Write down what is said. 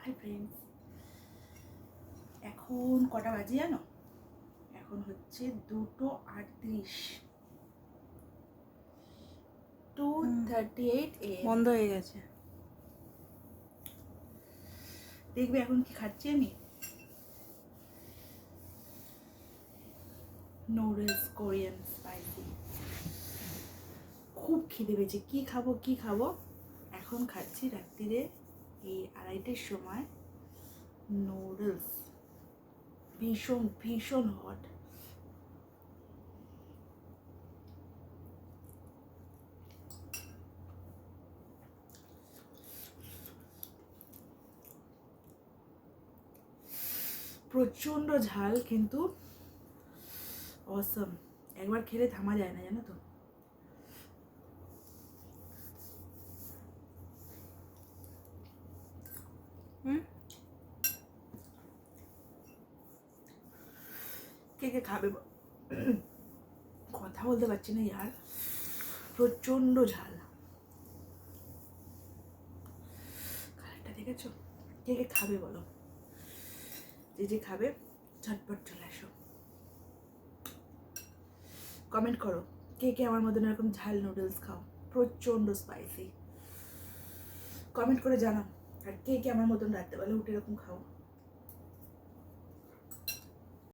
Hi friends, এখন কটা বাজে জানো? এখন হচ্ছে 2:38, 2:38 AM। বন্ধ হয়ে গেছে। দেখবে এখন কি খাচ্ছি আমি? Noodles, Korean spicy. খুব খিদে পেয়েছে, কি খাবো কি খাবো। এখন খাচ্ছি রাত্রিরে এই 2:30টার সময় নুডলস। ভীষণ ভীষণ হট। প্রচণ্ড ঝাল, কিন্তু অসম। একবার খেলে থামা যায় না, জানো তো। কে কে খাবে? কথা বলতে পারছি না ইয়ার, প্রচণ্ড ঝাল। কালারটা দেখেছো? কে কে খাবে বলো? যে যে খাবে ঝটপট চলে আসো, কমেন্ট করো কে কে আমার মতন এরকম ঝাল নুডলস খাও, প্রচণ্ড স্পাইসি। কমেন্ট করে জানাও। আর কে কে আমার মতন রাত্রেবেলা উঠে এরকম খাও।